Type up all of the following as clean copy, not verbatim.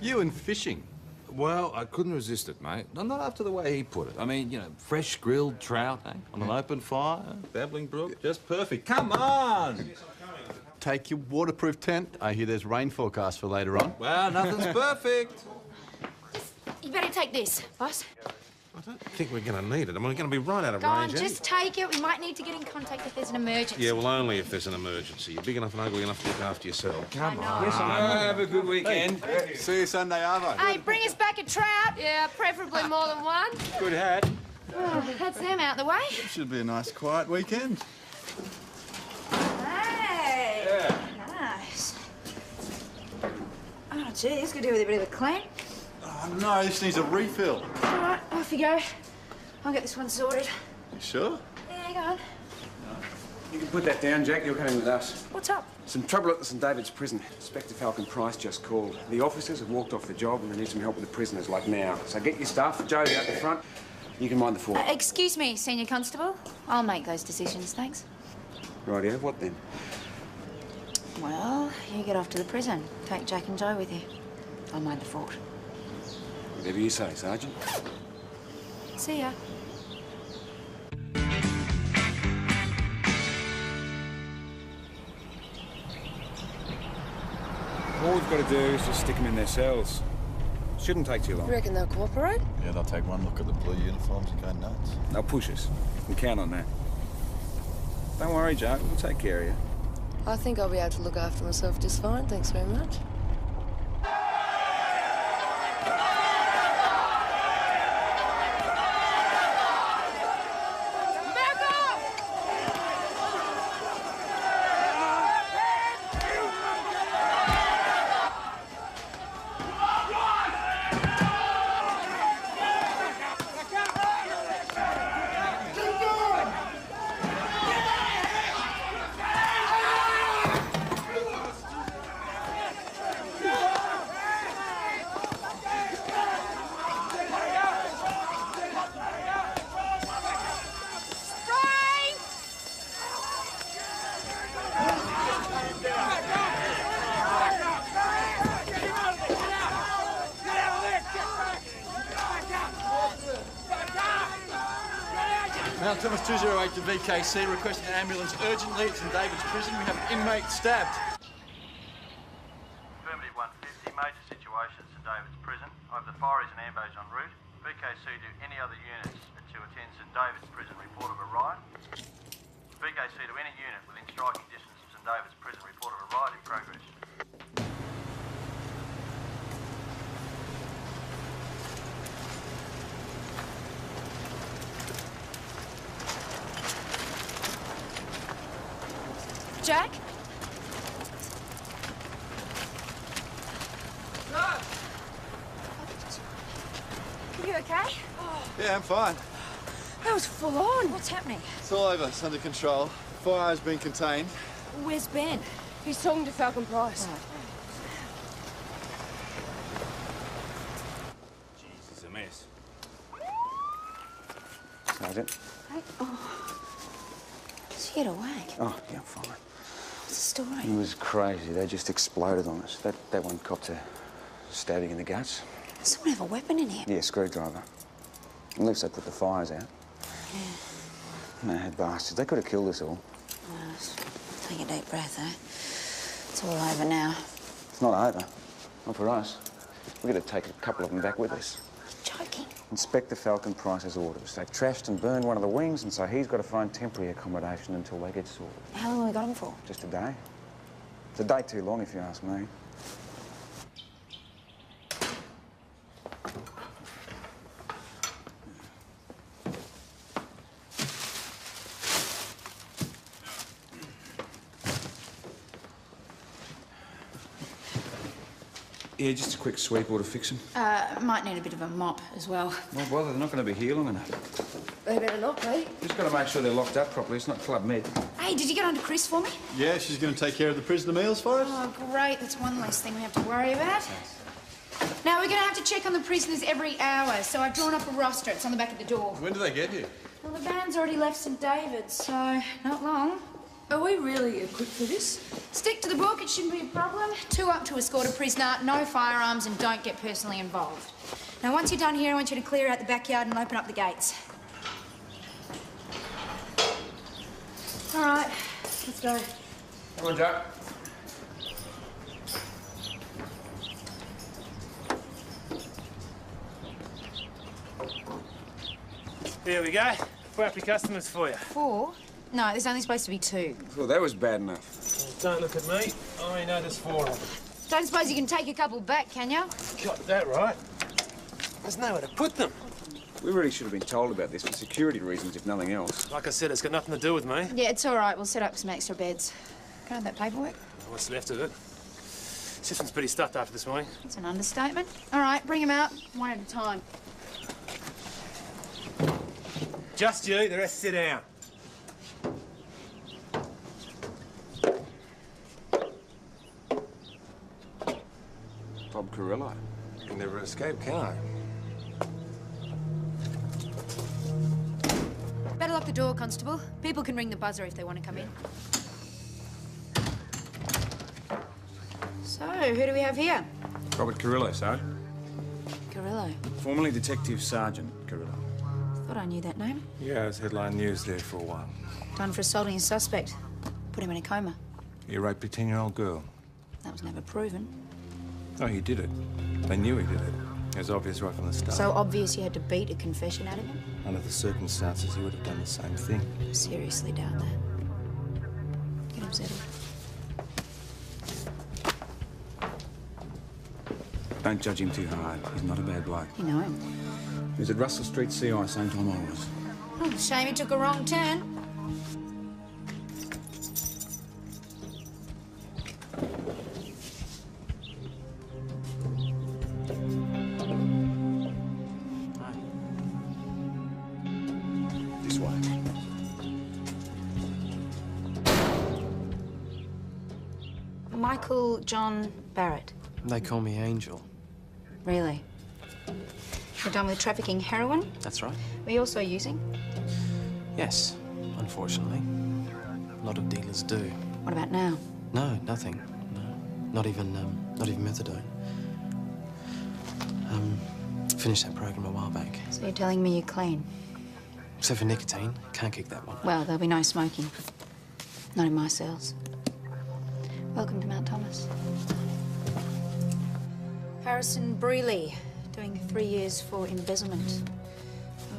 You and fishing. Well, I couldn't resist it, mate. Not after the way he put it. I mean, you know, fresh grilled trout, eh? On an open fire, babbling brook, just perfect. Come on! Take your waterproof tent. I hear there's rain forecast for later on. Well, nothing's perfect. You better take this, boss. I don't think we're going to need it. I mean, we're going to be right out of Go on, range. just take it. We might need to get in contact if there's an emergency. Yeah, well, only if there's an emergency. You're big enough and ugly enough to look after yourself. Come on. Yes, have a good weekend. Hey, see you Sunday, Arvo. Hey, bring us back a trout. Yeah, preferably more than one. Good hat. Oh, that's them out the way. Should be a nice, quiet weekend. Hey! Yeah. Nice. Oh, gee, this could do with a bit of a clean. Oh, no, this needs a refill. All right, off you go. I'll get this one sorted. You sure? Yeah, go on. You can put that down, Jack. You're coming with us. What's up? Some trouble at the St David's prison. Inspector Falcon Price just called. The officers have walked off the job and they need some help with the prisoners, like now. So get your stuff. Joe's out the front. You can mind the fort. Excuse me, Senior Constable. I'll make those decisions, thanks. Rightio. What then? Well, you get off to the prison. Take Jack and Joe with you. I'll mind the fort. Whatever you say, Sergeant. See ya. All we've got to do is just stick them in their cells. Shouldn't take too long. You reckon they'll cooperate? Yeah, they'll take one look at the blue uniforms and go nuts. They'll push us. You can count on that. Don't worry, Joe. We'll take care of you. I think I'll be able to look after myself just fine, thanks very much. Mount Thomas 208 to VKC, requesting an ambulance urgently. It's in David's prison. We have an inmate stabbed. Affirmative 150, major situation at St David's prison. Over the fire is an ambush en route. VKC to any other units to attend St David's prison report of a riot. VKC to any unit within striking distance of St David's prison report of a riot in progress. Jack? Are you okay? Yeah, I'm fine. That was full on. What's happening? It's all over. It's under control. Fire has been contained. Where's Ben? He's talking to Falcon Price. Jeez, it's a mess. Sergeant? Hey, oh. Is he awake? Oh, yeah, I'm fine. What's the story? It was crazy. They just exploded on us. That one copped a stabbing in the guts. Does someone have a weapon in here? Yeah, screwdriver. Unless they put the fires out. Yeah. Mad bastards. They could have killed us all. Well, take a deep breath, eh? It's all over now. It's not over. Not for us. We've got to take a couple of them back with us. Joking. Inspector Falcon Price's orders. They've trashed and burned one of the wings, and so he's got to find temporary accommodation until they get sorted. How long have we got him for? Just a day. It's a day too long, if you ask me. Yeah, just a quick sweep or to fix them. Might need a bit of a mop as well. Well, bother, they're not going to be here long enough. They better not be. Just got to make sure they're locked up properly. It's not Club Med. Hey, did you get on to Chris for me? Yeah, she's going to take care of the prisoner meals for us. Oh, great. That's one less thing we have to worry about. Now, we're going to have to check on the prisoners every hour, so I've drawn up a roster. It's on the back of the door. When do they get here? Well, the band's already left St David's, so not long. Are we really equipped for this? Stick to the book, it shouldn't be a problem. 2 up to escort a prisoner, no firearms, and don't get personally involved. Now, once you're done here, I want you to clear out the backyard and open up the gates. All right, let's go. Come on, Joe. Here we go. 4 happy customers for you. 4? No, there's only supposed to be 2. Well, that was bad enough. Don't look at me. I only know there's 4 of them. Don't suppose you can take a couple back, can you? Got that right. There's nowhere to put them. We really should have been told about this for security reasons, if nothing else. Like I said, it's got nothing to do with me. Yeah, it's all right. We'll set up some extra beds. Can I have that paperwork? What's left of it? System's pretty stuffed after this morning. That's an understatement. All right, bring them out, one at a time. Just you, the rest sit down. Bob Carrillo. You can never escape, can I? Better lock the door, Constable. People can ring the buzzer if they want to come in. So, who do we have here? Robert Carrillo, Sergeant. Carrillo. Formerly Detective Sergeant Carrillo. Thought I knew that name. Yeah, it was headline news there for a while. Done for assaulting a suspect. Put him in a coma. You raped a 10-year-old girl. That was never proven. Oh, he did it. They knew he did it. It was obvious right from the start. So obvious you had to beat a confession out of him? Under the circumstances, he would have done the same thing. Seriously doubt that. Get him settled. Don't judge him too hard. He's not a bad bloke. You know him. He was at Russell Street CI same time I was. Oh, shame he took a wrong turn. This way. Michael John Barrett. They call me Angel. Really? You're done with trafficking heroin? That's right. Were you also using? Yes, unfortunately. A lot of dealers do. What about now? No, nothing. No, not even methadone. Finished that program a while back. So you're telling me you're clean? Except for nicotine, can't kick that one. Well, there'll be no smoking. Not in my cells. Welcome to Mount Thomas. Harrison Brealey, doing 3 years for embezzlement.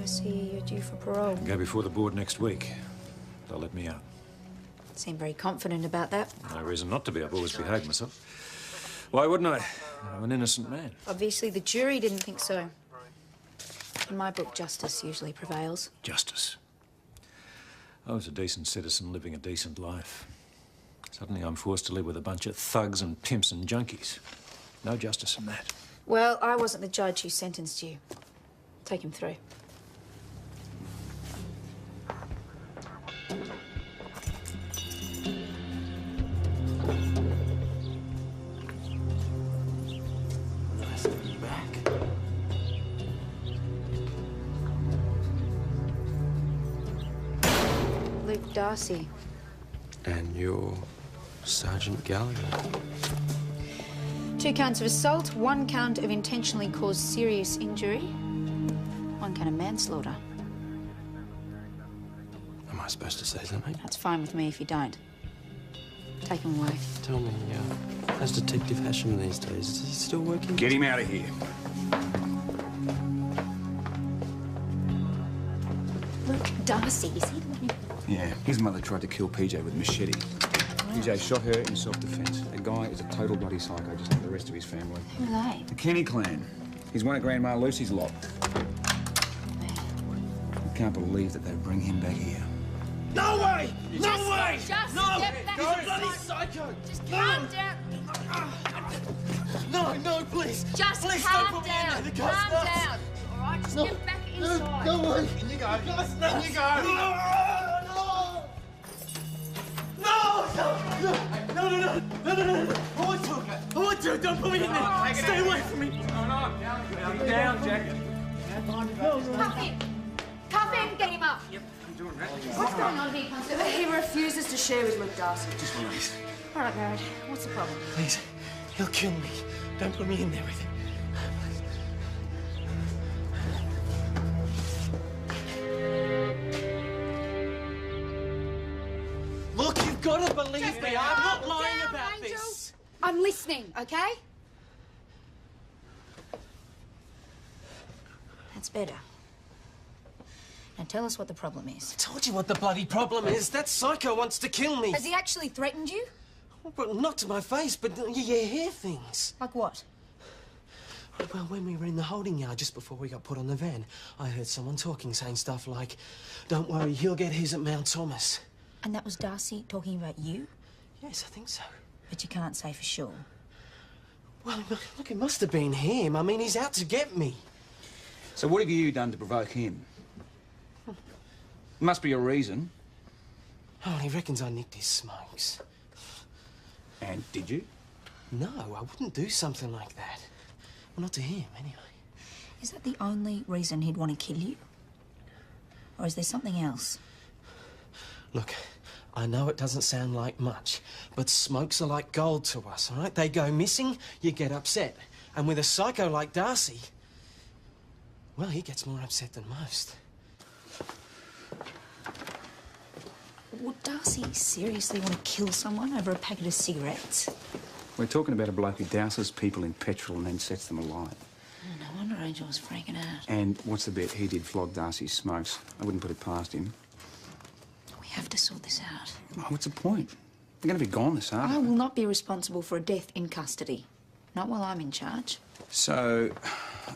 I see you're due for parole. Go before the board next week. They'll let me out. Seem very confident about that. No reason not to be. I've always behaved myself. Why wouldn't I? I'm an innocent man. Obviously, the jury didn't think so. In my book, justice usually prevails. Justice. I was a decent citizen living a decent life. Suddenly I'm forced to live with a bunch of thugs and pimps and junkies. No justice in that. Well, I wasn't the judge who sentenced you. Take him through. Nice to be back. Luke Darcy. And you're Sergeant Gallagher. 2 counts of assault, 1 count of intentionally caused serious injury, 1 count of manslaughter. Am I supposed to say something? That's fine with me if you don't. Take him away. Tell me, how's Detective Hashem these days? Is he still working? Get him out of here. Luke Darcy, is he the one who... Yeah, his mother tried to kill PJ with a machete. PJ shot her in self-defense. The guy is a total bloody psycho, just like the rest of his family. Who are they? The Kenny clan. He's one of Grandma Lucy's lot. I can't believe that they bring him back here. No way! No way! Just no! step back. He's a bloody psycho! Just calm down. No, no, please! Just please calm don't put down. me in there. Calm down. All right, just get back inside. No way! In you go. In you go. No! I want to! Don't put me in there! Stay away from me! Down, Jack. Cuff him. Cuff him. Get him up. What's going on here, Constable? He refuses to share with Luke Darcy. Just release. All right, Barrett. What's the problem? Please. He'll kill me. Don't put me in there with him. Look, you've got to believe me. I'm not lying about this. I'm listening, okay? That's better. Now tell us what the problem is. I told you what the bloody problem is. That psycho wants to kill me. Has he actually threatened you? Well, not to my face, but you hear things. Like what? Well, when we were in the holding yard just before we got put on the van, I heard someone talking, saying stuff like, "Don't worry, he'll get his at Mount Thomas." And that was Darcy talking about you? Yes, I think so. But you can't say for sure. Well, look, it must have been him. I mean, he's out to get me. So what have you done to provoke him? Must be a reason. Oh, he reckons I nicked his smokes. And did you? No, I wouldn't do something like that. Well, not to him, anyway. Is that the only reason he'd want to kill you? Or is there something else? Look, I know it doesn't sound like much, but smokes are like gold to us, all right? They go missing, you get upset. And with a psycho like Darcy, well, he gets more upset than most. Would Darcy seriously want to kill someone over a packet of cigarettes? We're talking about a bloke who douses people in petrol and then sets them alight. Oh, no wonder Angel was freaking out. And what's the bet? He did flog Darcy's smokes. I wouldn't put it past him. We have to sort this out. Oh, what's the point? We're going to be gone this I afternoon. will not be responsible for a death in custody. Not while I'm in charge. So,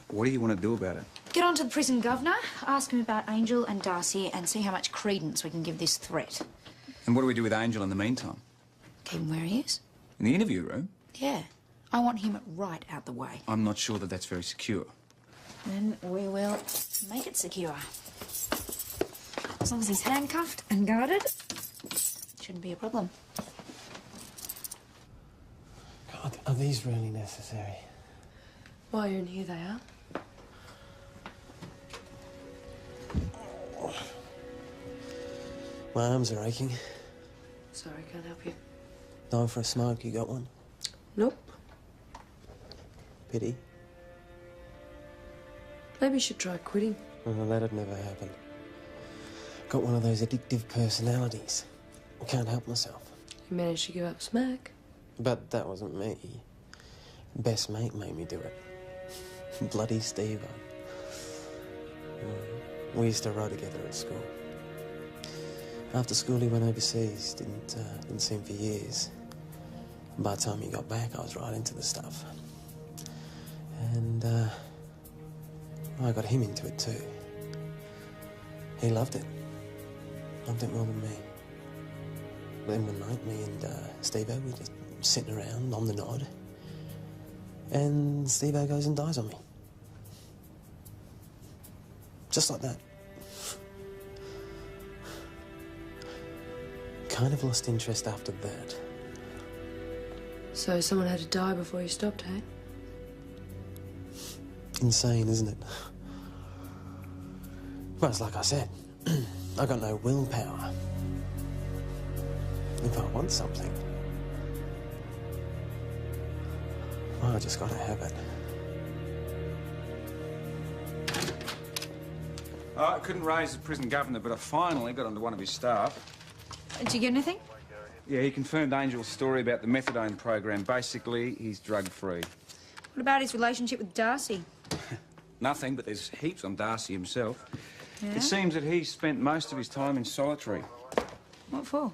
what do you want to do about it? Get on to the prison governor, ask him about Angel and Darcy, and see how much credence we can give this threat. And what do we do with Angel in the meantime? Keep him where he is? In the interview room? Yeah. I want him right out the way. I'm not sure that that's very secure. Then we will make it secure. As long as he's handcuffed and guarded, shouldn't be a problem. God, are these really necessary? While you're in here, they are. My arms are aching. Sorry, can't help you. Going for a smoke, you got one? Nope. Pity. Maybe you should try quitting. Oh, that'd never happen. Got one of those addictive personalities. I can't help myself. You managed to give up smack. But that wasn't me. Best mate made me do it. Bloody Steve-O. We used to row together at school. After school, he went overseas. Didn't see him for years. By the time he got back, I was right into the stuff. And, I got him into it too. He loved it. Loved it more than me. Then one night, me and Steve-O were just sitting around on the nod. And Steve-O goes and dies on me. Just like that. Kind of lost interest after that. So someone had to die before you stopped, hey? Insane, isn't it? Well, it's like I said. I got no willpower. If I want something, well, I just gotta have it. I couldn't raise the prison governor, but I finally got onto one of his staff. Did you get anything? Yeah, he confirmed Angel's story about the methadone program. Basically, he's drug-free. What about his relationship with Darcy? Nothing, but there's heaps on Darcy himself. Yeah? It seems that he spent most of his time in solitary. What for?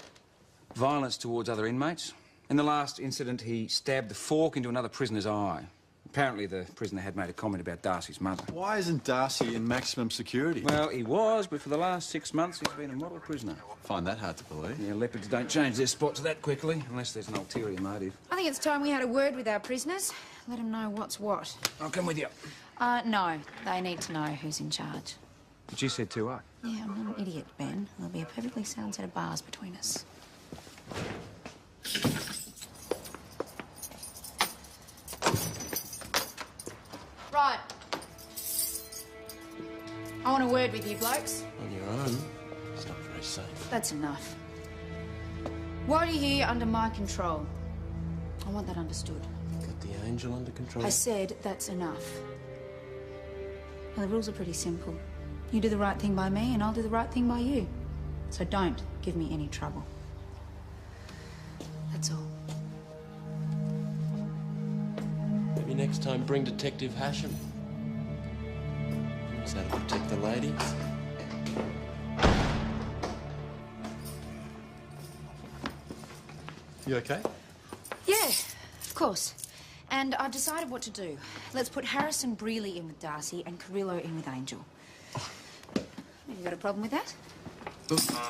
Violence towards other inmates. In the last incident, he stabbed the fork into another prisoner's eye. Apparently, the prisoner had made a comment about Darcy's mother. Why isn't Darcy in maximum security? Well, he was, but for the last 6 months, he's been a model prisoner. Find that hard to believe. Yeah, leopards don't change their spots that quickly, unless there's an ulterior motive. I think it's time we had a word with our prisoners. Let them know what's what. I'll come with you. No. They need to know who's in charge. But you said 2-0. Yeah, I'm not an idiot, Ben. There'll be a perfectly sound set of bars between us. Right. I want a word with you blokes. On your own. It's not safe. That's enough. While you're here, under my control. I want that understood. Got the angel under control? I said that's enough. Now, the rules are pretty simple. You do the right thing by me, and I'll do the right thing by you. So don't give me any trouble. That's all. Maybe next time bring Detective Hashem. So to protect the ladies. You okay? Yeah, of course. And I've decided what to do. Let's put Harrison Brealey in with Darcy and Carrillo in with Angel. You got a problem with that?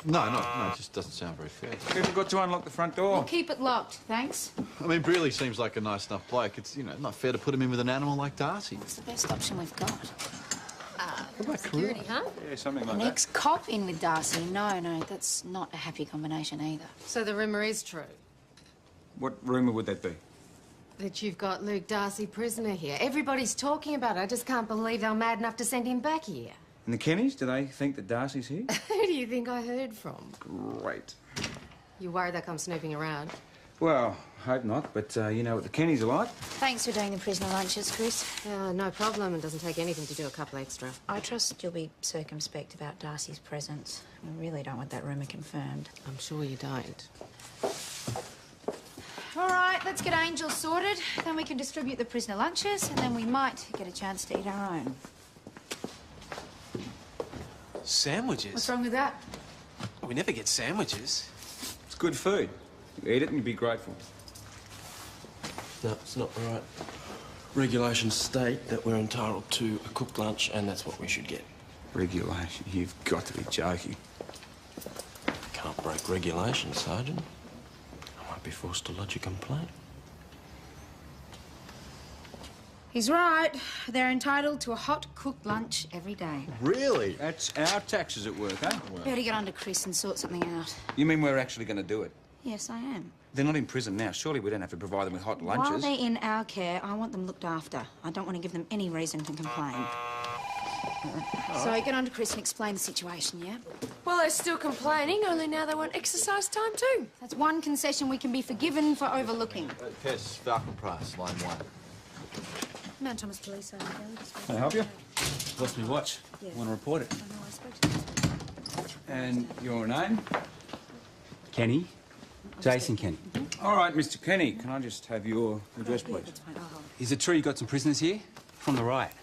No, it just doesn't sound very fair. We forgot to unlock the front door. We'll keep it locked, thanks. I mean, Brealey seems like a nice enough bloke. It's, not fair to put him in with an animal like Darcy. It's the best option we've got. What about Security, huh? Yeah, something like An that. ex-cop in with Darcy. No, that's not a happy combination either. So the rumour is true. What rumour would that be? That you've got Luke Darcy prisoner here. Everybody's talking about it. I just can't believe they're mad enough to send him back here. And the Kennys, do they think that Darcy's here? Who do you think I heard from? Great. You worried they'll come snooping around? Well, hope not, but you know what the Kennys are like. Thanks for doing the prisoner lunches, Chris. No problem. It doesn't take anything to do a couple extra. I trust you'll be circumspect about Darcy's presence. I really don't want that rumour confirmed. I'm sure you don't. All right, let's get Angel sorted. Then we can distribute the prisoner lunches, and then we might get a chance to eat our own. Sandwiches? What's wrong with that? We never get sandwiches. It's good food. You eat it and you'd be grateful. No, it's not right. Regulations state that we're entitled to a cooked lunch, and that's what we should get. Regulation? You've got to be joking. Can't break regulations, Sergeant. I might be forced to lodge a complaint. He's right. They're entitled to a hot, cooked lunch every day. Really? That's our taxes at work, eh? Better get under Chris and sort something out. You mean we're actually going to do it? Yes, I am. They're not in prison now. Surely we don't have to provide them with hot While lunches. they're in our care, I want them looked after. I don't want to give them any reason to complain. So get on to Chris and explain the situation, yeah? Well, they're still complaining, only now they want exercise time too. That's one concession we can be forgiven for overlooking. Yes, Falcon Price, line 1. Mount Thomas Police. Can I help you? Lost me watch. Yeah. Want to report it? I know, I spoke to this. And your name? Kenny. Jason Kenny. All right, Mr. Kenny, can I just have your address, Yeah, please? that's fine. I'll hold it. Is it true you got some prisoners here? From the riot.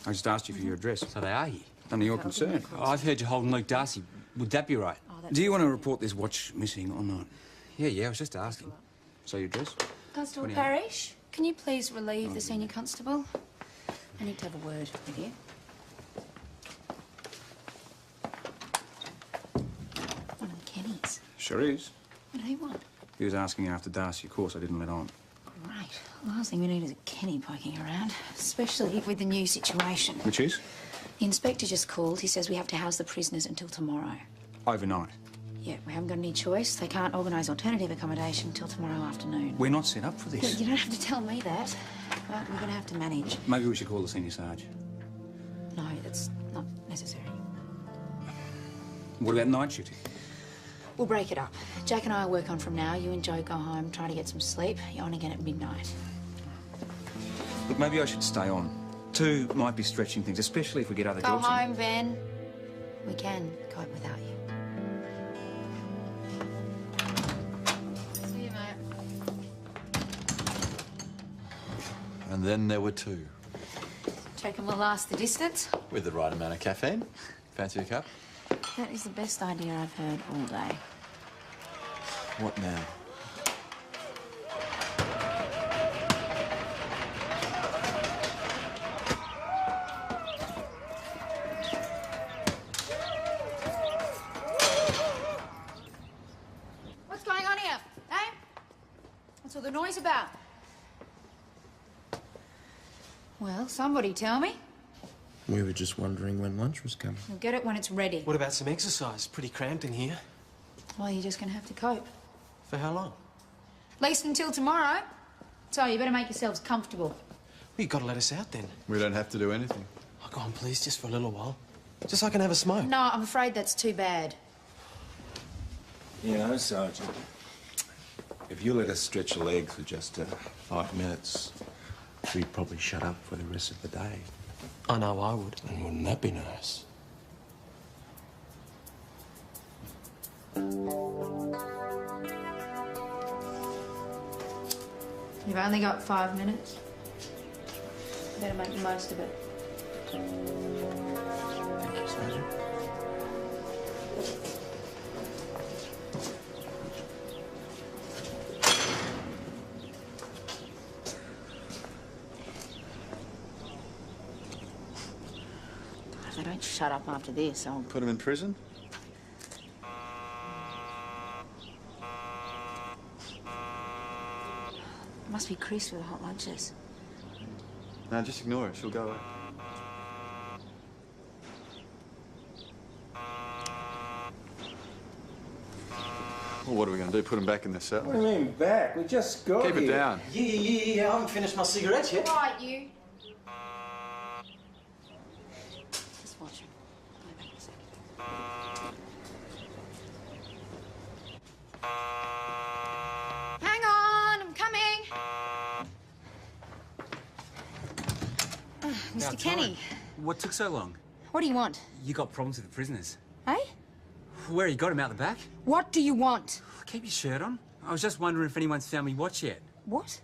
I just asked you for your address. So they are here. None of your concern. I've heard you're holding Luke Darcy. Would that be right? Oh, that's Do you want to report this watch missing or not? Yeah, I was just asking. So your address? Constable 28. Parrish, can you please relieve the senior constable? I need to have a word with you. One of the Kennys. Sure is. What do they want? He was asking after Darcy. Of course, I didn't let on. Right. Last thing we need is a Kenny poking around, especially with the new situation. Which is? The inspector just called. He says we have to house the prisoners until tomorrow. Overnight. Yeah, we haven't got any choice. They can't organise alternative accommodation until tomorrow afternoon. We're not set up for Yeah, this. you don't have to tell me that, but we're going to have to manage. Maybe we should call the senior sarge. No, that's not necessary. What about night shooting? We'll break it up. Jack and I will work on from now. You and Joe go home, try to get some sleep. You're on again at midnight. Look, maybe I should stay on. 2 might be stretching things, especially if we get other Go jobs. in. home, Ben. We can cope without you. See you, mate. And then there were 2. Do you reckon we'll last the distance? With the right amount of caffeine. Fancy a cup? That is the best idea I've heard all day. What now? What's going on here, eh? What's all the noise about? Well, somebody tell me. We were just wondering when lunch was coming. You'll get it when it's ready. What about some exercise? Pretty cramped in here. Well, you're just going to have to cope. For how long? At least until tomorrow. So you better make yourselves comfortable. Well, you got to let us out then. We don't have to do anything. Oh, go on, please, just for a little while. Just so I can have a smoke. No, I'm afraid that's too bad. You know, Sergeant, if you let us stretch a leg for just 5 minutes, we'd probably shut up for the rest of the day. I know I would. And wouldn't that be nice? You've only got 5 minutes. You better make the most of it. Thank you, Sergeant. If they don't shut up after this, I'll... Put him in prison? It must be Chris with the hot lunches. No, just ignore her. She'll go away. Well, what are we going to do? Put him back in the cell? What do you mean back? We just got Keep it here. down. Yeah, I haven't finished my cigarettes yet. Right, you. Just watch him. I'll be back in a second. Hang on, I'm coming. About Mr. Kenny, time. What took so long? what do you want? You got problems with the prisoners. Hey? Where, you got them out the back? What do you want? Keep your shirt on. I was just wondering if anyone's found me watch yet. What?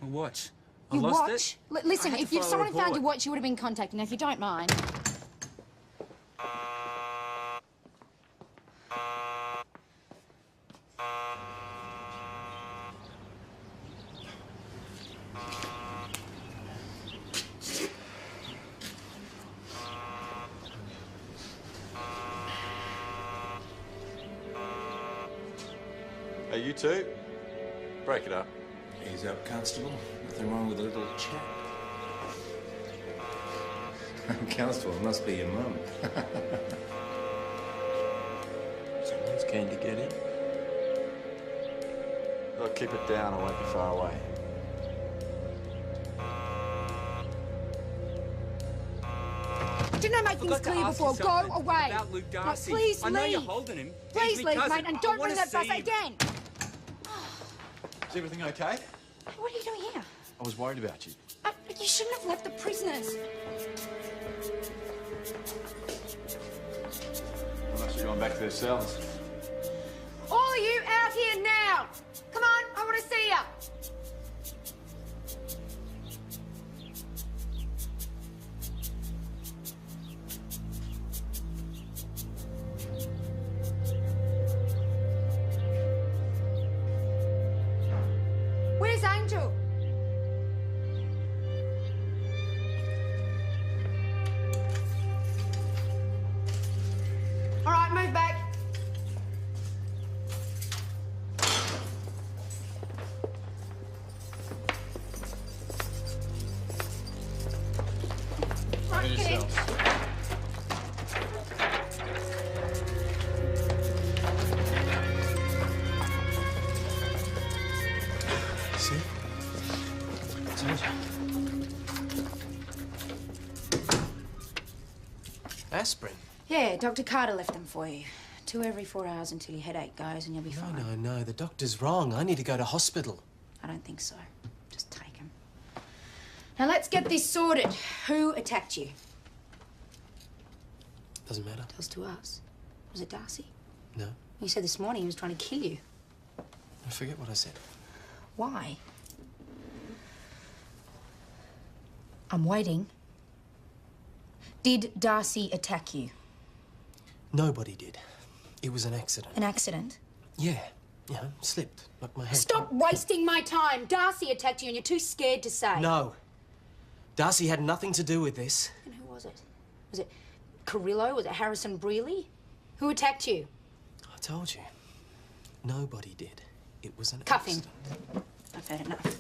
A watch. I You lost watch? it. Listen, I had if to file a someone found report. your watch, you would have been contacted. Now, if you don't mind. Hey, you two. Break it up. Ease up, Constable. Nothing wrong with a little chat. Constable, it must be your mum. Someone's keen to get in. Look, keep it down. I won't be far away. Didn't I make things clear before? Go away. About Luke No, Darcy. please I know leave. you're holding him. Please He's my leave, cousin. mate, and I don't wanna ring that bus see him. again. Is everything okay? What are you doing here? I was worried about you. You shouldn't have left the prisoners. They must have gone back to their cells. All of you out here now. Come on, I want to see you. Where's Angel? All right, move back. Right, get in. See? Told you. Aspirin? Yeah, Dr. Carter left them for you. 2 every 4 hours until your headache goes and you'll be fine. No, the doctor's wrong. I need to go to hospital. I don't think so. Just take them. Now let's get this sorted. Who attacked you? Doesn't matter. Tells to us. Was it Darcy? No. You said this morning he was trying to kill you. I forget what I said. Why? I'm waiting. Did Darcy attack you? Nobody did. It was an accident. An accident? Yeah. Slipped. Like my head. Stop wasting my time. Darcy attacked you and you're too scared to say. No. Darcy had nothing to do with this. And who was it? Was it Carrillo? Was it Harrison Brealey? Who attacked you? I told you. Nobody did. It was an Cuff him. accident. I've had enough.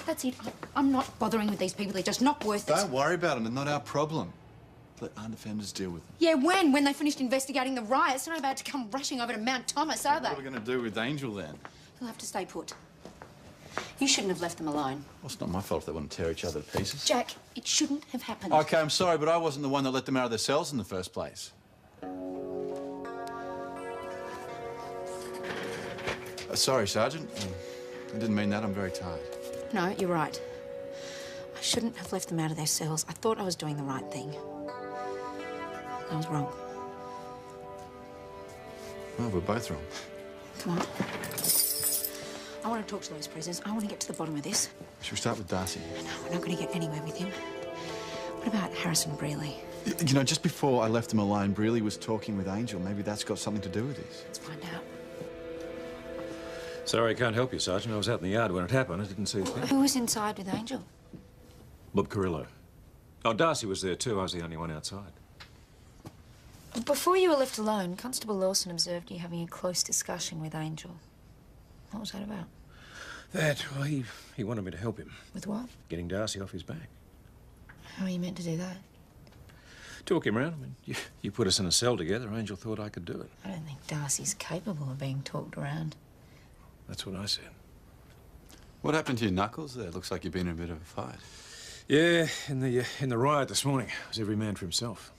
That's it. I'm not bothering with these people. They're just not worth it. Don't worry about them. They're not our problem. Let our defenders deal with them. Yeah, when? When they finished investigating the riots. They're not about to come rushing over to Mount Thomas, are they? What are we going to do with Angel then? You'll have to stay put. You shouldn't have left them alone. Well, it's not my fault if they want to tear each other to pieces. Jack, it shouldn't have happened. OK, I'm sorry, but I wasn't the one that let them out of their cells in the first place. Sorry, Sergeant. I didn't mean that. I'm very tired. No, you're right. I shouldn't have left them out of their cells. I thought I was doing the right thing. I was wrong. Well, we're both wrong. Come on. I want to talk to those prisoners. I want to get to the bottom of this. Should we start with Darcy? No, we're not going to get anywhere with him. What about Harrison Brearley? You know, just before I left them alone, Brearley was talking with Angel. Maybe that's got something to do with this. Let's find out. Sorry, I can't help you, Sergeant. I was out in the yard when it happened. I didn't see a thing. Who was inside with Angel? Bob Carrillo. Oh, Darcy was there too. I was the only one outside. Before you were left alone, Constable Lawson observed you having a close discussion with Angel. What was that about? Well, he wanted me to help him. With what? Getting Darcy off his back. How are you meant to do that? Talk him round. I mean, you put us in a cell together. Angel thought I could do it. I don't think Darcy's capable of being talked around. That's what I said. What happened to your knuckles there? Looks like you've been in a bit of a fight. Yeah, in the riot this morning. It was every man for himself.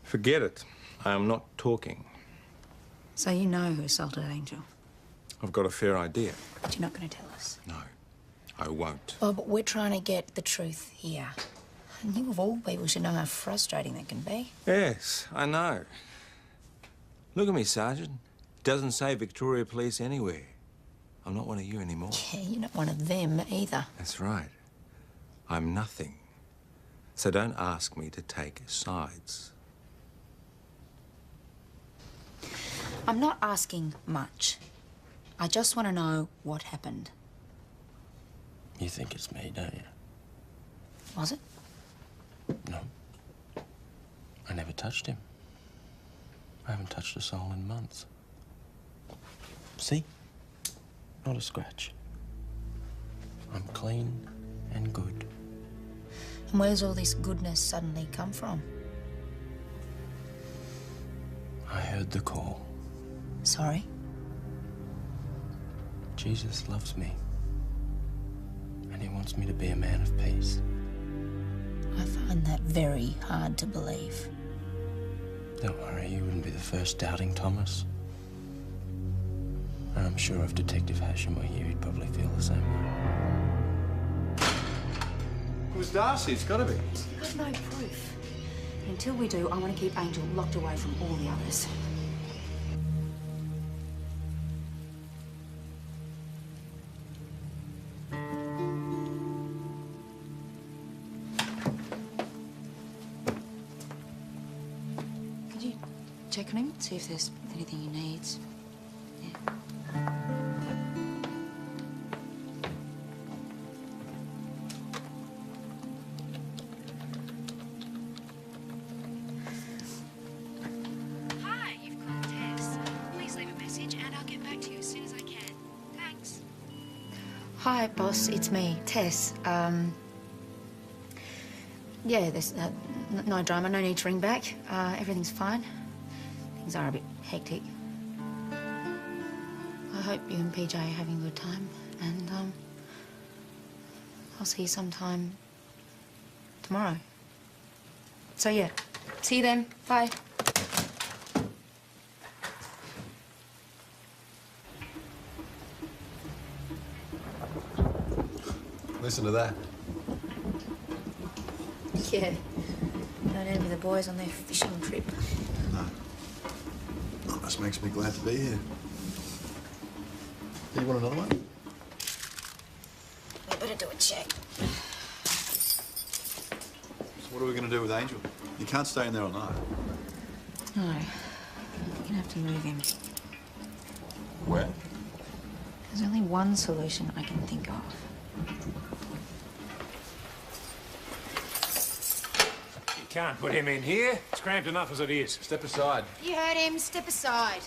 Forget it. I am not talking. So you know who assaulted Angel? I've got a fair idea. But you're not going to tell us? No, I won't. Bob, we're trying to get the truth here. And you, of all people, should know how frustrating that can be. Yes, I know. Look at me, Sergeant. It doesn't say Victoria Police anywhere. I'm not one of you anymore. Yeah, you're not one of them either. That's right. I'm nothing. So don't ask me to take sides. I'm not asking much. I just want to know what happened. You think it's me, don't you? Was it? No. I never touched him. I haven't touched a soul in months. See? Not a scratch. I'm clean and good. And where's all this goodness suddenly come from? I heard the call. Sorry? Jesus loves me. And he wants me to be a man of peace. I find that very hard to believe. Don't worry, you wouldn't be the first doubting Thomas. And I'm sure if Detective Hasham were here, he'd probably feel the same way. It was Darcy. It's got to be. You've got no proof. And until we do, I want to keep Angel locked away from all the others. Could you check on him, see if there's anything he needs? Yeah. Hi, you've called Tess. Please leave a message and I'll get back to you as soon as I can. Thanks. Hi, boss. It's me, Tess. Yeah, there's no drama. No need to ring back. Everything's fine. Things are a bit hectic. I hope you and PJ are having a good time, and I'll see you sometime tomorrow. So yeah, see you then. Bye. Listen to that. Yeah. Don't envy the boys on their fishing trip. No. That just makes me glad to be here. Do you want another one? We better do a check. So what are we going to do with Angel? You can't stay in there all night. No. You're gonna have to move him. Where? There's only one solution I can think of. You can't put him in here. It's cramped enough as it is. Step aside. You heard him. Step aside.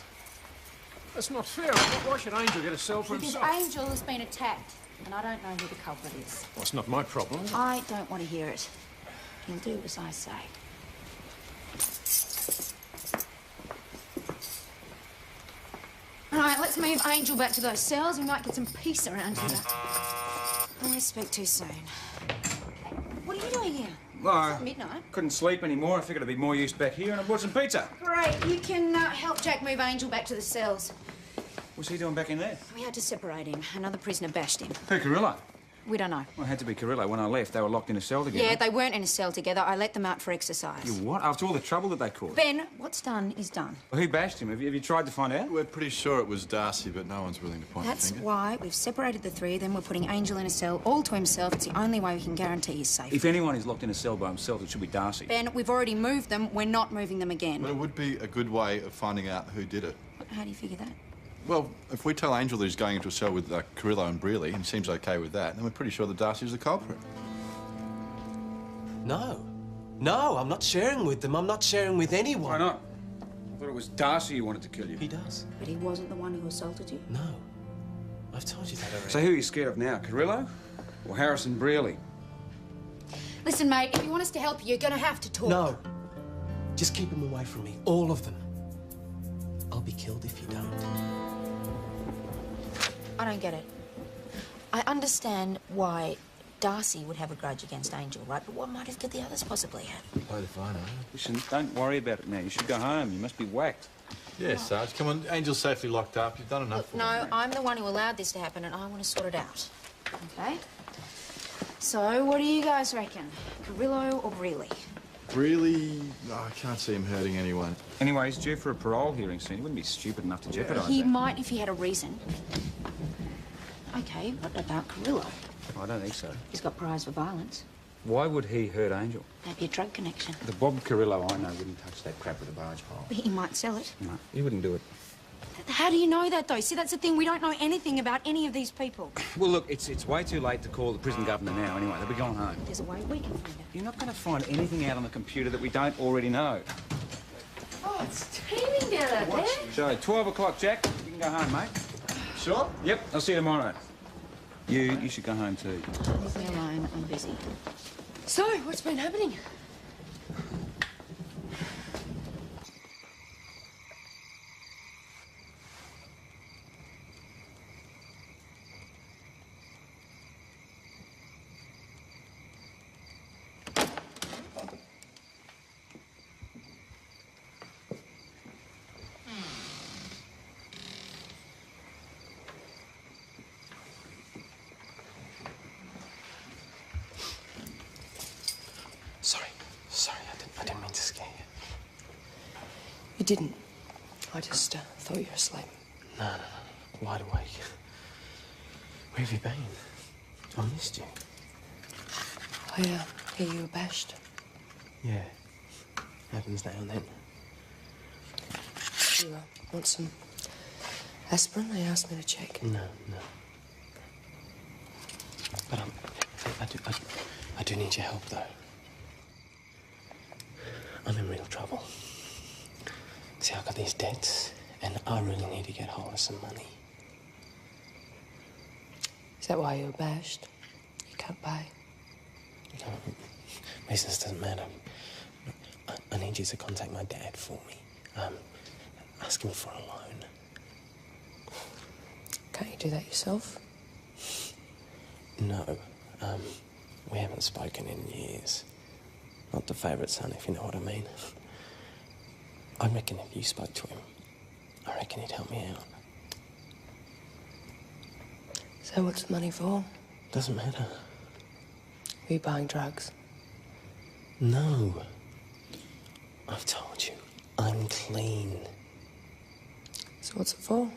That's not fair. Why should Angel get a cell for Because himself? Angel has been attacked, and I don't know who the culprit is. Well, it's not my problem. I don't want to hear it. You'll do as I say. All right, let's move Angel back to those cells. We might get some peace around here. speak too soon. What are you doing here? Well, It's midnight. couldn't sleep anymore. I figured it'd be more use back here, and I bought some pizza. Great. You can help Jack move Angel back to the cells. What's he doing back in there? We had to separate him. Another prisoner bashed him. Who, Carrillo? We don't know. Well, it had to be Carrillo. When I left, they were locked in a cell together. Yeah, they weren't in a cell together. I let them out for exercise. You what? After all the trouble that they caused? Ben, what's done is done. Well, who bashed him? Have you tried to find out? We're pretty sure it was Darcy, but no one's willing to point That's the finger. why we've separated the three of them. We're putting Angel in a cell all to himself. It's the only way we can guarantee his safety. If anyone is locked in a cell by himself, it should be Darcy. Ben, we've already moved them. We're not moving them again. But it would be a good way of finding out who did it. How do you figure that? Well, if we tell Angel that he's going into a cell with Carrillo and Brearley, and he seems okay with that, then we're pretty sure that Darcy's the culprit. No. No, I'm not sharing with them. I'm not sharing with anyone. Why not? I thought it was Darcy who wanted to kill you. He does. But he wasn't the one who assaulted you? No. I've told you that already. So who are you scared of now, Carrillo or Harrison Brearley? Listen, mate, if you want us to help you, you're going to have to talk. No. Just keep them away from me. All of them. I'll be killed if you don't. I don't get it. I understand why Darcy would have a grudge against Angel, right? But what motive could the others possibly have? Play the fine, Listen, don't worry about it now. You should go home. You must be whacked. Yeah, Sarge, come on. Angel's safely locked up. You've done enough Look, for no, him. I'm the one who allowed this to happen, and I want to sort it out. Okay? So, what do you guys reckon? Carrillo or Brearley? Really? Oh, I can't see him hurting anyone. Anyway, he's due for a parole hearing soon. He wouldn't be stupid enough to jeopardise He that. might if he had a reason. Okay, what about Carrillo? I don't think so. He's got priors for violence. Why would he hurt Angel? Maybe a drug connection. The Bob Carrillo I know wouldn't touch that crap with a barge pole. He might sell it. No, he wouldn't do it. How do you know that, though? See, that's the thing. We don't know anything about any of these people. Well, look, it's way too late to call the prison governor now anyway. They'll be going home. There's a way we can find out. You're not going to find anything out on the computer that we don't already know. Oh, it's teeming down out there. So, 12 o'clock, Jack. You can go home, mate. Sure? Yep, I'll see you tomorrow. You should go home too. Leave me alone. I'm busy. So, what's been happening? Sorry, I didn't mean to scare you. You didn't. I just thought you were asleep. No. Wide awake. Where have you been? I missed you. I hear you were bashed. Yeah. Happens now and then. You want some aspirin? They asked me to check. No. But I do need your help, though. I'm in real trouble. See, I've got these debts, and I really need to get hold of some money. Is that why you were bashed? You can't pay? No, business doesn't matter. I need you to contact my dad for me. Ask him for a loan. Can't you do that yourself? No. We haven't spoken in years. Not the favourite son, if you know what I mean. I reckon if you spoke to him, I reckon he'd help me out. So what's the money for? Doesn't matter. Were you buying drugs? No. I've told you, I'm clean. So what's it for?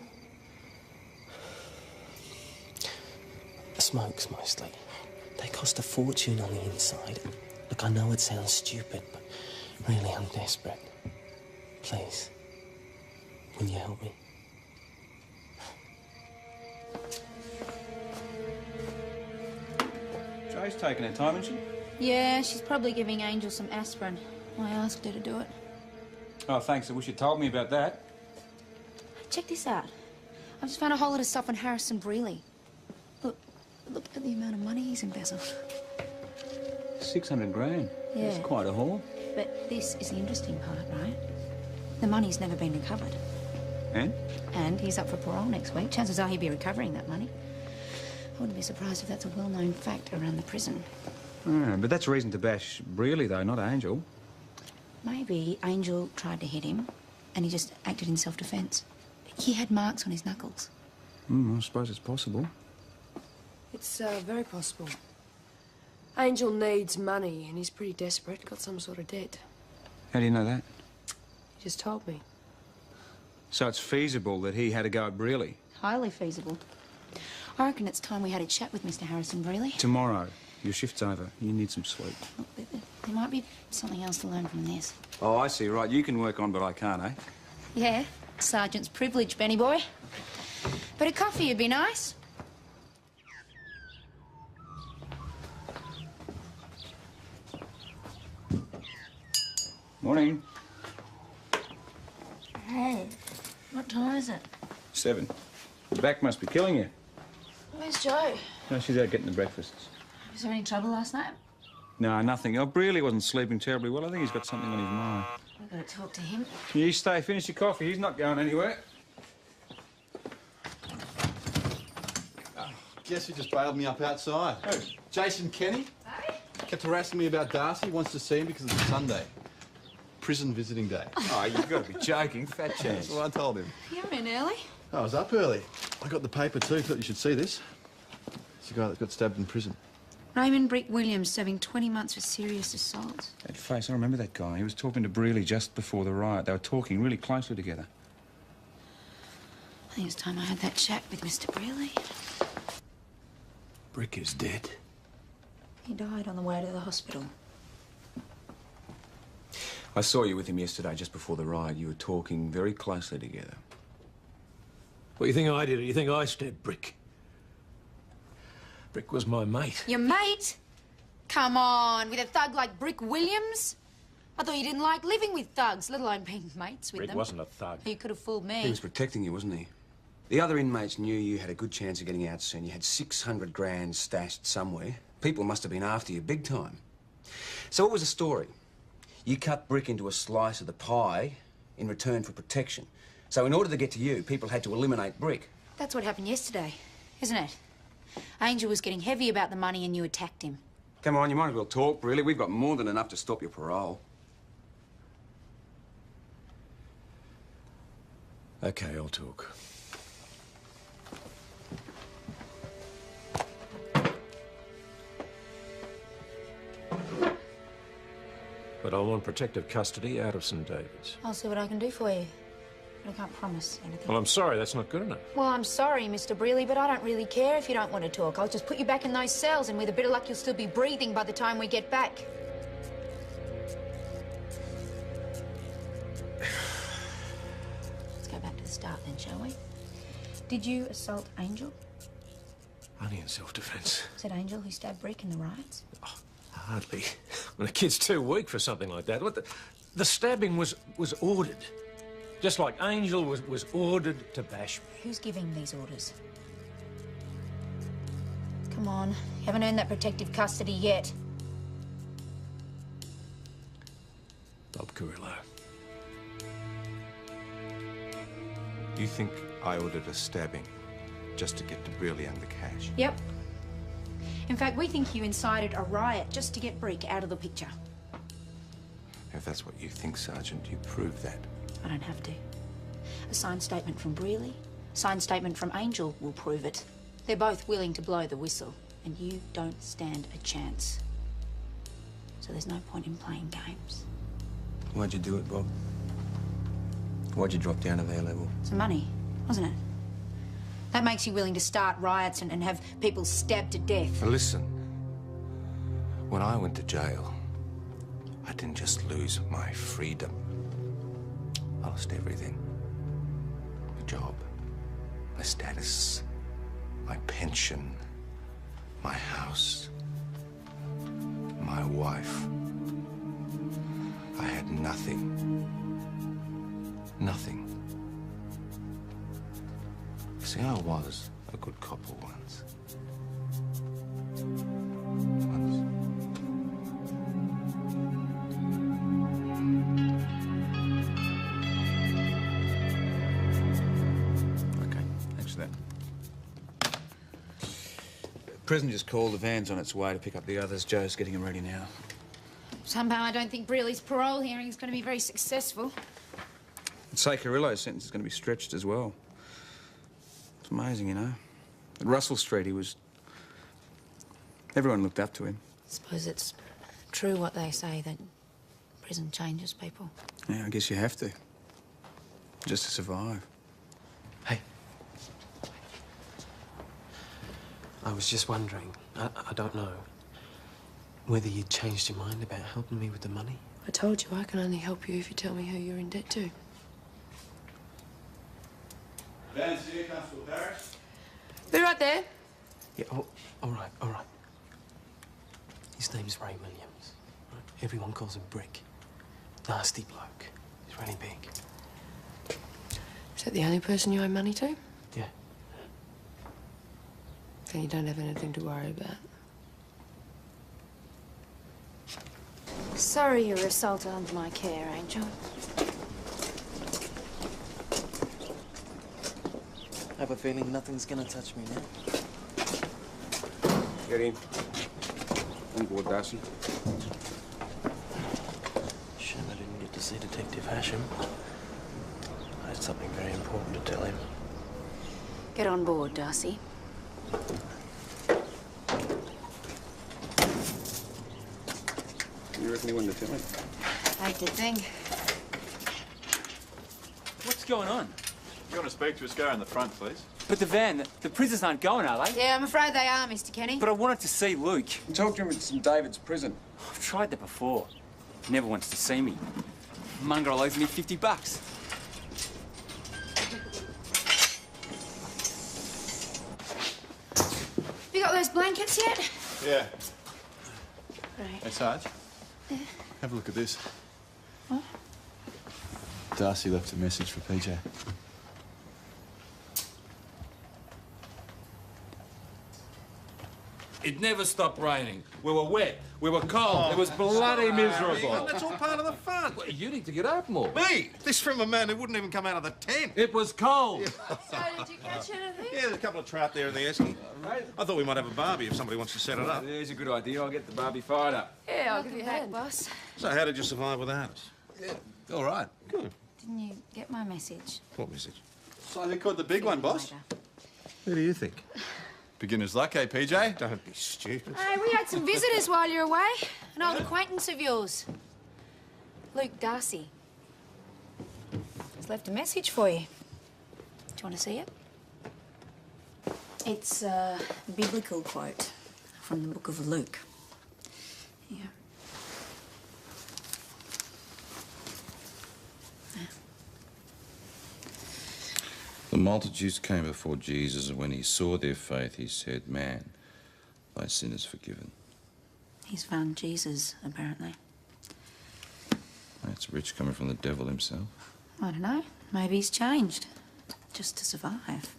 Smokes, mostly. They cost a fortune on the inside. Look, I know it sounds stupid, but really, I'm desperate. Please, will you help me? Jo's taking her time, isn't she? Yeah, she's probably giving Angel some aspirin. I asked her to do it. Oh, thanks. I wish you'd told me about that. Check this out. I've just found a whole lot of stuff on Harrison Brearley. Look at the amount of money he's embezzled. 600 grand. Yeah. That's quite a haul. But this is the interesting part, right? The money's never been recovered. And? And he's up for parole next week. Chances are he'll be recovering that money. I wouldn't be surprised if that's a well-known fact around the prison. Yeah, but that's reason to bash Brearley, though, not Angel. Maybe Angel tried to hit him and he just acted in self-defence. He had marks on his knuckles. I suppose it's possible. It's very possible. Angel needs money and he's pretty desperate, got some sort of debt. How do you know that? He just told me. So it's feasible that he had a go at Brearley? Highly feasible. I reckon it's time we had a chat with Mr. Harrison Brearley. Tomorrow. Your shift's over. You need some sleep. Look, there might be something else to learn from this. Oh, I see. Right. You can work on, but I can't, eh? Yeah, sergeant's privilege, Benny boy. But a coffee would be nice. Morning. Hey, what time is it? 7. The back must be killing you. Where's Joe? No, she's out getting the breakfasts. Was there any trouble last night? No, nothing. Oh, Brearley wasn't sleeping terribly well. I think he's got something on his mind. We've got to talk to him. You stay, finish your coffee. He's not going anywhere. Guess who just bailed me up outside? Who? Jason Kenny. Hey? Kept harassing me about Darcy. Wants to see him because it's Sunday. Prison visiting day. Oh, you've got to be joking. Fat chance. That's what I told him. You're in early. I was up early. I got the paper too. Thought you should see this. It's the guy that got stabbed in prison. Raymond Brick Williams serving 20 months for serious assault. That face, I remember that guy. He was talking to Brearley just before the riot. They were talking really closely together. I think it's time I had that chat with Mr. Brearley. Brick is dead. He died on the way to the hospital. I saw you with him yesterday, just before the riot. You were talking very closely together. What, you think I did? Or you think I stabbed Brick? Brick was my mate. Your mate? Come on, with a thug like Brick Williams? I thought you didn't like living with thugs, let alone being mates with Brick them. wasn't a thug. You could have fooled me. He was protecting you, wasn't he? The other inmates knew you had a good chance of getting out soon. You had 600 grand stashed somewhere. People must have been after you big time. So what was the story? You cut Brick into a slice of the pie in return for protection. So in order to get to you, people had to eliminate Brick. That's what happened yesterday, isn't it? Angel was getting heavy about the money and you attacked him. Come on, you might as well talk, really. We've got more than enough to stop your parole. Okay, I'll talk. But I want protective custody out of St. David's. I'll see what I can do for you. But I can't promise anything. Well, I'm sorry, that's not good enough. Well, I'm sorry, Mr. Brearley, but I don't really care if you don't want to talk. I'll just put you back in those cells, and with a bit of luck, you'll still be breathing by the time we get back. Let's go back to the start then, shall we? Did you assault Angel? Only in self-defence. Was it Angel who stabbed Brick in the riots? Oh, hardly. When a kid's too weak for something like that. What the stabbing was ordered. Just like Angel was ordered to bash me. Who's giving these orders? Come on, you haven't earned that protective custody yet. Bob Carrillo. You think I ordered a stabbing just to get to Brearley and the cash? Yep. In fact, we think you incited a riot just to get Brick out of the picture. If that's what you think, Sergeant, you prove that. I don't have to. A signed statement from Brearley, a signed statement from Angel will prove it. They're both willing to blow the whistle, and you don't stand a chance. So there's no point in playing games. Why'd you do it, Bob? Why'd you drop down to their level? Some money, wasn't it? That makes you willing to start riots and have people stabbed to death. Now listen, when I went to jail, I didn't just lose my freedom. I lost everything. My job, my status, my pension, my house, my wife. I had nothing. Nothing. See, I was a good couple once. Okay, thanks for that. Prison just called. The van's on its way to pick up the others. Joe's getting them ready now. Somehow I don't think Brealey's parole hearing is going to be very successful. Say Carrillo's sentence is going to be stretched as well. It's amazing, you know. At Russell Street, he was... Everyone looked up to him. I suppose it's true what they say, that prison changes people. Yeah, I guess you have to. Just to survive. Hey. I was just wondering, I don't know, whether you'd changed your mind about helping me with the money? I told you I can only help you if you tell me who you're in debt to. Vance here, Constable Parrish. Be right there. Yeah, oh, all right, all right. His name's Ray Williams. Right? Everyone calls him Brick. Nasty bloke. He's really big. Is that the only person you owe money to? Yeah. Then you don't have anything to worry about. Sorry you were assaulted under my care, Angel. I have a feeling nothing's gonna touch me now. Get in. On board, Darcy. Shame I didn't get to see Detective Hasham. I had something very important to tell him. Get on board, Darcy. You reckon he wanted to tell him? I did think. What's going on? You want to speak to us, go in the front, please. But the van, the prisoners aren't going, are they? Yeah, I'm afraid they are, Mr. Kenny. But I wanted to see Luke. Talk to him at St David's prison. I've tried that before. He never wants to see me. Mongrel owes me $50. You got those blankets yet? Yeah. Right. Hey, Sarge. Yeah. Have a look at this. What? Darcy left a message for PJ. It never stopped raining. We were wet. We were cold. It was bloody miserable. That's all part of the fun. Well, you need to get out more. Me? This from a man who wouldn't even come out of the tent. It was cold. So, did you catch anything? Yeah, there's a couple of trout there in the esky. I thought we might have a barbie if somebody wants to set it up. There's a good idea. I'll get the barbie fired up. Yeah, I'll give you a hand. boss. So how did you survive without us? Yeah, all right. Good. Didn't you get my message? What message? So they caught the big one, boss. Who do you think? Beginner's luck, eh, PJ? Don't be stupid. Hey, we had some visitors while you were away. An old acquaintance of yours. Luke Darcy. He's left a message for you. Do you want to see it? It's a biblical quote from the book of Luke. Yeah. The multitudes came before Jesus, and when he saw their faith, he said, "Man, thy sin is forgiven." He's found Jesus, apparently. That's rich coming from the devil himself. I don't know. Maybe he's changed. Just to survive.